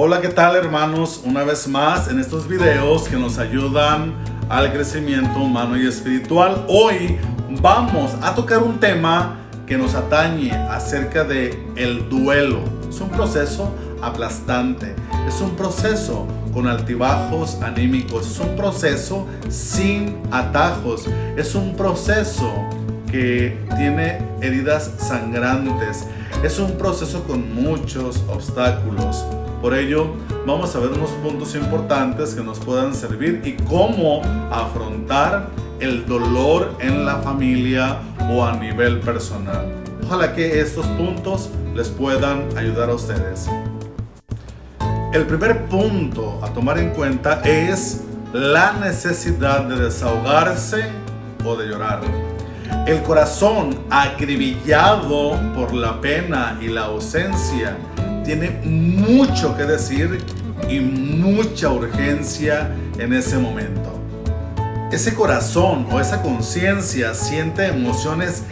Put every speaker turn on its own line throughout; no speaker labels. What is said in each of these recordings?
Hola, ¿qué tal, hermanos? Una vez más en estos videos que nos ayudan al crecimiento humano y espiritual. Hoy vamos a tocar un tema que nos atañe acerca de el duelo. Es un proceso aplastante, es un proceso con altibajos anímicos, es un proceso sin atajos, es un proceso que tiene heridas sangrantes, es un proceso con muchos obstáculos. Por ello, vamos a ver unos puntos importantes que nos puedan servir y cómo afrontar el dolor en la familia o a nivel personal. Ojalá que estos puntos les puedan ayudar a ustedes. El primer punto a tomar en cuenta es la necesidad de desahogarse o de llorar. El corazón acribillado por la pena y la ausencia tiene mucho que decir y mucha urgencia en ese momento. Ese corazón o esa conciencia siente emociones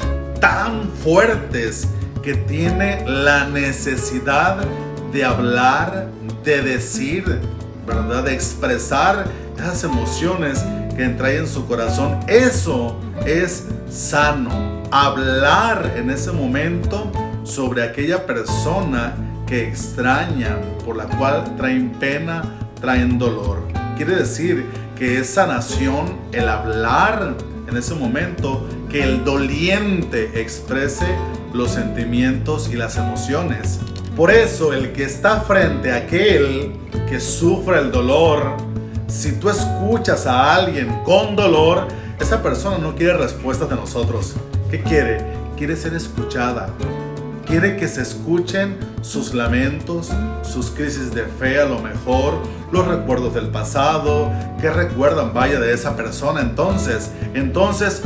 tan fuertes que tiene la necesidad de hablar, de decir, ¿verdad? De expresar esas emociones que trae en su corazón. Eso es sano. Hablar en ese momento sobre aquella persona que extrañan, por la cual traen pena, traen dolor. Quiere decir que es sanación el hablar en ese momento, que el doliente exprese los sentimientos y las emociones. Por eso el que está frente a aquel que sufre el dolor, si tú escuchas a alguien con dolor, esa persona no quiere respuestas de nosotros. ¿Qué quiere? Quiere ser escuchada. Quiere que se escuchen sus lamentos, sus crisis de fe, a lo mejor, los recuerdos del pasado, que recuerdan, vaya, de esa persona. Entonces,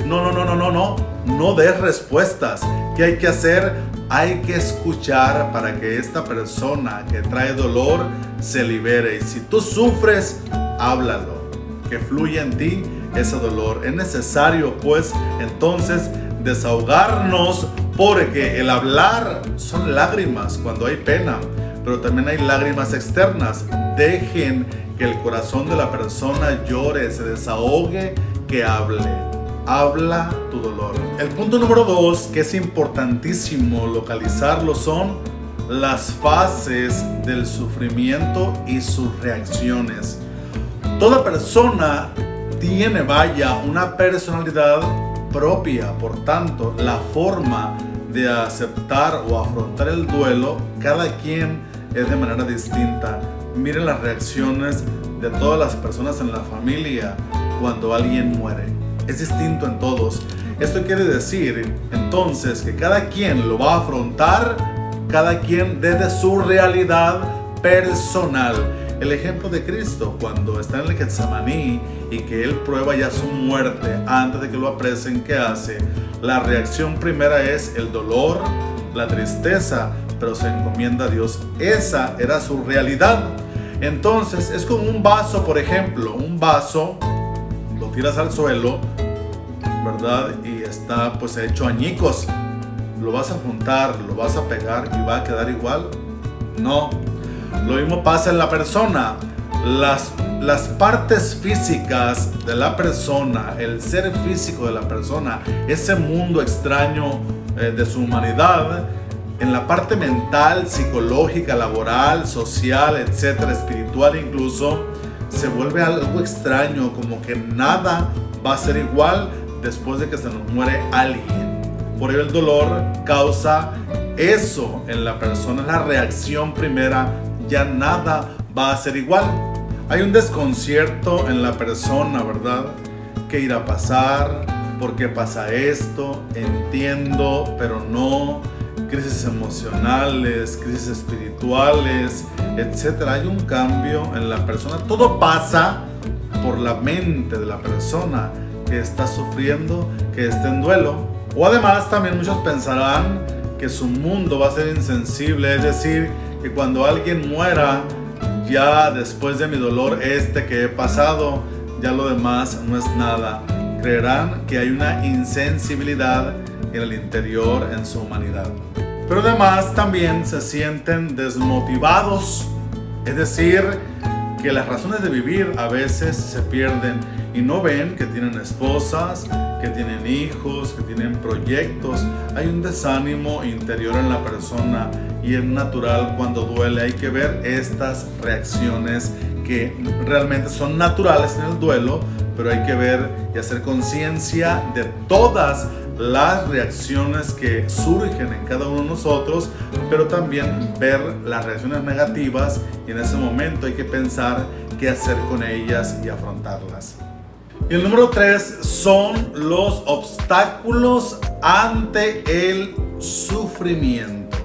no des respuestas. ¿Qué hay que hacer? Hay que escuchar para que esta persona que trae dolor se libere. Y si tú sufres, háblalo, que fluya en ti ese dolor. Es necesario, pues, entonces, desahogarnos, porque el hablar son lágrimas cuando hay pena, pero también hay lágrimas externas. Dejen que el corazón de la persona llore, se desahogue, que hable. Habla tu dolor. El punto número 2, que es importantísimo localizarlo, son las fases del sufrimiento y sus reacciones. Toda persona tiene, una personalidad propia, por tanto, la forma de aceptar o afrontar el duelo, cada quien es de manera distinta. Miren las reacciones de todas las personas en la familia cuando alguien muere. Es distinto en todos. Esto quiere decir, entonces, que cada quien lo va a afrontar, cada quien desde su realidad personal. El ejemplo de Cristo cuando está en el Getsemaní y que Él prueba ya su muerte antes de que lo apresen, ¿qué hace? La reacción primera es el dolor, la tristeza, pero se encomienda a Dios. Esa era su realidad. Entonces es como un vaso, por ejemplo, un vaso, lo tiras al suelo, ¿verdad? Y está pues hecho añicos. ¿Lo vas a juntar, lo vas a pegar y va a quedar igual? No. Lo mismo pasa en la persona. Las partes físicas de la persona, el ser físico de la persona, ese mundo extraño de su humanidad, en la parte mental, psicológica, laboral, social, etcétera, espiritual incluso, se vuelve algo extraño, como que nada va a ser igual después de que se nos muere alguien. Por ello el dolor causa eso en la persona, la reacción primera. Ya nada va a ser igual. Hay un desconcierto en la persona, ¿verdad? ¿Qué irá a pasar? ¿Por qué pasa esto? Entiendo, pero no. Crisis emocionales, crisis espirituales, etc. Hay un cambio en la persona. Todo pasa por la mente de la persona que está sufriendo, que está en duelo. O además también muchos pensarán que su mundo va a ser insensible, es decir, que cuando alguien muera, ya después de mi dolor que he pasado, ya lo demás no es nada. Creerán que hay una insensibilidad en el interior, en su humanidad. Pero además también se sienten desmotivados Es decir, que las razones de vivir a veces se pierden y no ven que tienen esposas, que tienen hijos, que tienen proyectos. Hay un desánimo interior en la persona y es natural cuando duele. Hay que ver estas reacciones que realmente son naturales en el duelo, pero hay que ver y hacer conciencia de todas las reacciones que surgen en cada uno de nosotros, pero también ver las reacciones negativas y en ese momento hay que pensar qué hacer con ellas y afrontarlas. Y el número 3 son los obstáculos ante el sufrimiento.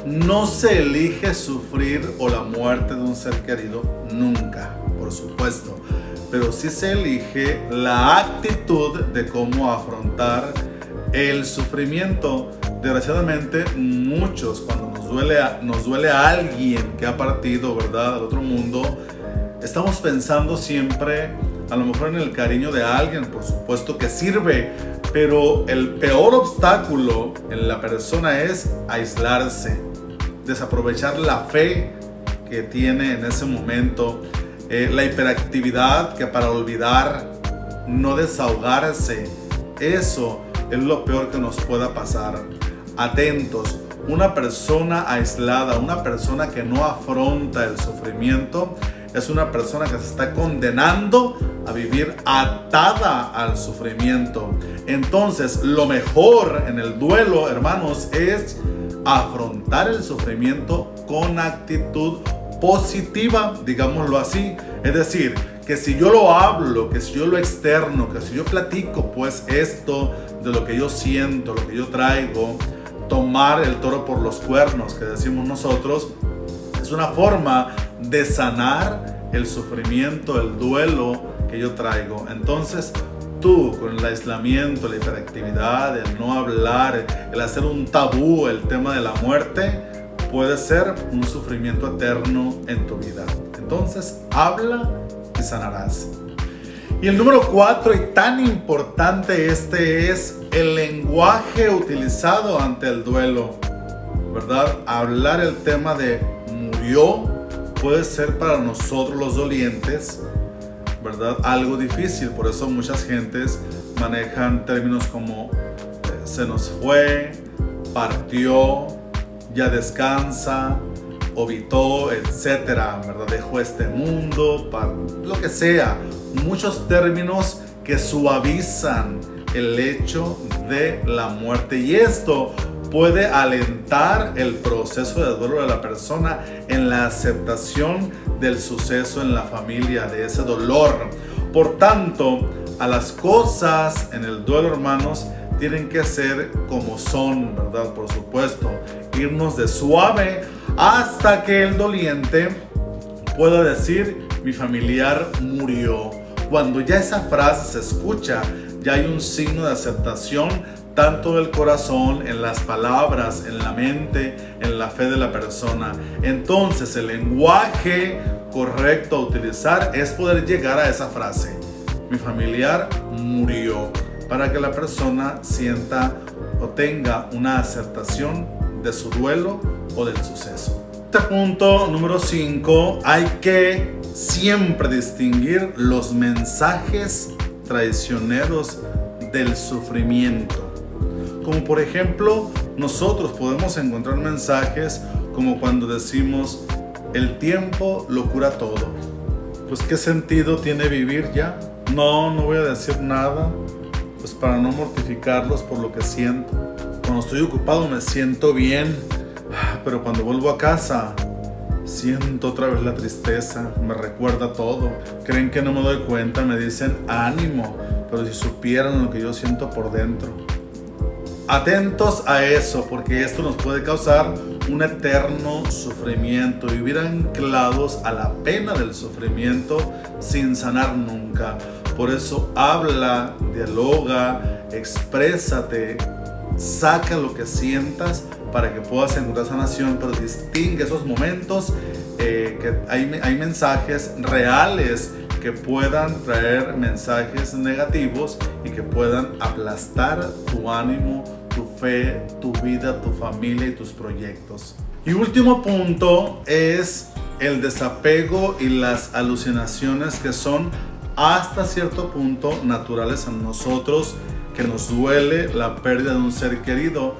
No se elige sufrir o la muerte de un ser querido nunca, por supuesto, pero sí se elige la actitud de cómo afrontar el sufrimiento. Desgraciadamente, muchos, cuando nos duele a alguien que ha partido, ¿verdad?, al otro mundo, estamos pensando siempre a lo mejor en el cariño de alguien, por supuesto que sirve, pero el peor obstáculo en la persona es aislarse, desaprovechar la fe que tiene en ese momento, la hiperactividad que para olvidar, no desahogarse, eso es lo peor que nos pueda pasar. Atentos, una persona aislada, una persona que no afronta el sufrimiento, es una persona que se está condenando a vivir atada al sufrimiento. Entonces, lo mejor en el duelo, hermanos, es afrontar el sufrimiento con actitud positiva, digámoslo así. Es decir, que si yo lo hablo, que si yo lo externo, que si yo platico, pues esto de lo que yo siento, lo que yo traigo, tomar el toro por los cuernos, que decimos nosotros, es una forma de sanar el sufrimiento, el duelo que yo traigo. Entonces, tú con el aislamiento, la hiperactividad, el no hablar, el hacer un tabú el tema de la muerte, puede ser un sufrimiento eterno en tu vida. Entonces, habla y sanarás. Y el número 4, y tan importante es el lenguaje utilizado ante el duelo, ¿verdad? Hablar el tema de murió puede ser para nosotros los dolientes, ¿verdad?, algo difícil. Por eso muchas gentes manejan términos como se nos fue, partió, ya descansa, obitó, etcétera, ¿verdad? Dejó este mundo, lo que sea. Muchos términos que suavizan el hecho de la muerte, y esto puede alentar el proceso de duelo de la persona en la aceptación del suceso en la familia, de ese dolor. Por tanto, a las cosas en el duelo, hermanos, tienen que ser como son, ¿verdad? Por supuesto, irnos de suave hasta que el doliente pueda decir: mi familiar murió. Cuando ya esa frase se escucha, ya hay un signo de aceptación, tanto del corazón, en las palabras, en la mente, en la fe de la persona. Entonces, el lenguaje correcto a utilizar es poder llegar a esa frase: mi familiar murió, para que la persona sienta o tenga una aceptación de su duelo o del suceso. Punto número 5, hay que siempre distinguir los mensajes traicioneros del sufrimiento. Como por ejemplo, nosotros podemos encontrar mensajes como cuando decimos: el tiempo lo cura todo. Pues ¿qué sentido tiene vivir ya? No voy a decir nada, pues para no mortificarlos por lo que siento. Cuando estoy ocupado me siento bien, pero cuando vuelvo a casa siento otra vez la tristeza, me recuerda todo. Creen que no me doy cuenta, me dicen ánimo, pero si supieran lo que yo siento por dentro. Atentos a eso, porque esto nos puede causar un eterno sufrimiento, vivir anclados a la pena del sufrimiento sin sanar nunca. Por eso habla, dialoga, exprésate, saca lo que sientas para que puedas encontrar sanación, pero distingue esos momentos que hay mensajes reales que puedan traer mensajes negativos y que puedan aplastar tu ánimo, tu fe, tu vida, tu familia y tus proyectos. Y último punto es el desapego y las alucinaciones que son hasta cierto punto naturales en nosotros, que nos duele la pérdida de un ser querido.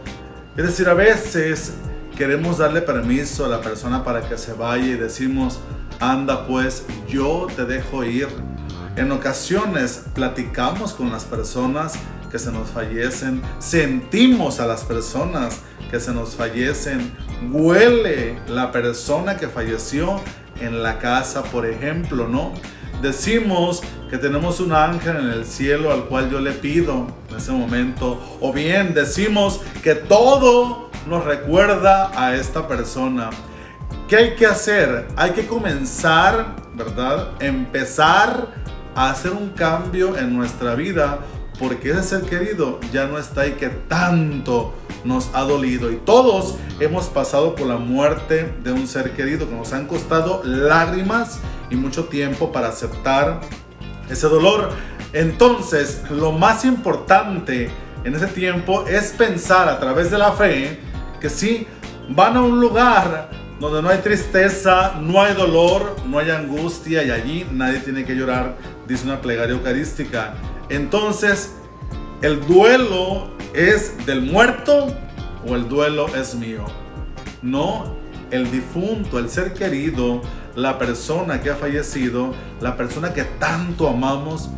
Es decir, a veces queremos darle permiso a la persona para que se vaya y decimos, anda pues, yo te dejo ir. En ocasiones platicamos con las personas que se nos fallecen, sentimos a las personas que se nos fallecen, huele la persona que falleció en la casa, por ejemplo, ¿no? Decimos que tenemos un ángel en el cielo al cual yo le pido en ese momento, o bien decimos que todo nos recuerda a esta persona. ¿Qué hay que hacer? Hay que comenzar, ¿verdad? Empezar a hacer un cambio en nuestra vida, porque ese ser querido ya no está y que tanto nos ha dolido. Y todos hemos pasado por la muerte de un ser querido que nos han costado lágrimas y mucho tiempo para aceptar ese dolor. Entonces, lo más importante en ese tiempo es pensar a través de la fe que sí, van a un lugar donde no hay tristeza, no hay dolor, no hay angustia, y allí nadie tiene que llorar, dice una plegaria eucarística. Entonces, ¿el duelo es del muerto o el duelo es mío? No, el difunto, el ser querido, la persona que ha fallecido, la persona que tanto amamos,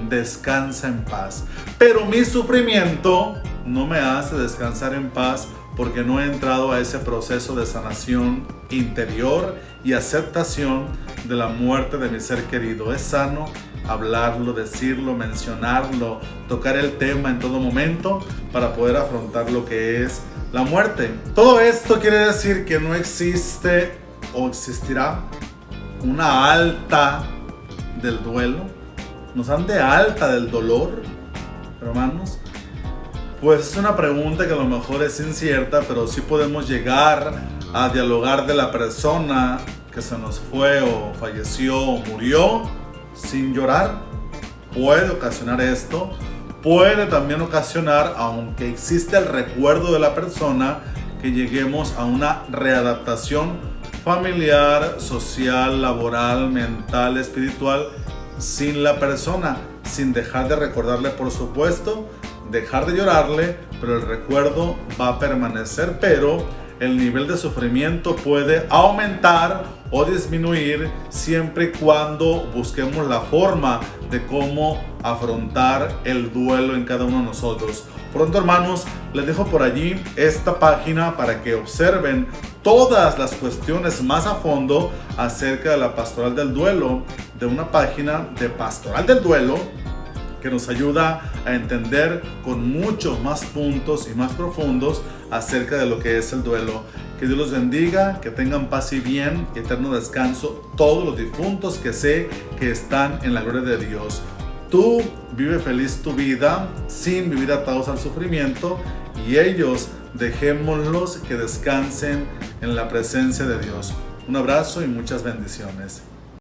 descansa en paz. Pero mi sufrimiento no me hace descansar en paz, porque no he entrado a ese proceso de sanación interior y aceptación de la muerte de mi ser querido. Es sano hablarlo, decirlo, mencionarlo, tocar el tema en todo momento para poder afrontar lo que es la muerte. Todo esto quiere decir que no existe o existirá una alta del duelo. ¿Nos dan de alta del dolor, hermanos? Pues es una pregunta que a lo mejor es incierta, pero sí podemos llegar a dialogar de la persona que se nos fue o falleció o murió sin llorar. Puede ocasionar esto. Puede también ocasionar, aunque existe el recuerdo de la persona, que lleguemos a una readaptación familiar, social, laboral, mental, espiritual, sin la persona, sin dejar de recordarle, por supuesto, dejar de llorarle, pero el recuerdo va a permanecer, pero el nivel de sufrimiento puede aumentar o disminuir siempre y cuando busquemos la forma de cómo afrontar el duelo en cada uno de nosotros. Pronto, hermanos, les dejo por allí esta página para que observen todas las cuestiones más a fondo acerca de la pastoral del duelo, de una página de pastoral del duelo que nos ayuda a entender con muchos más puntos y más profundos acerca de lo que es el duelo. Que Dios los bendiga, que tengan paz y bien, eterno descanso todos los difuntos que sé que están en la gloria de Dios. Tú vive feliz tu vida sin vivir atados al sufrimiento, y ellos dejémoslos que descansen en la presencia de Dios. Un abrazo y muchas bendiciones.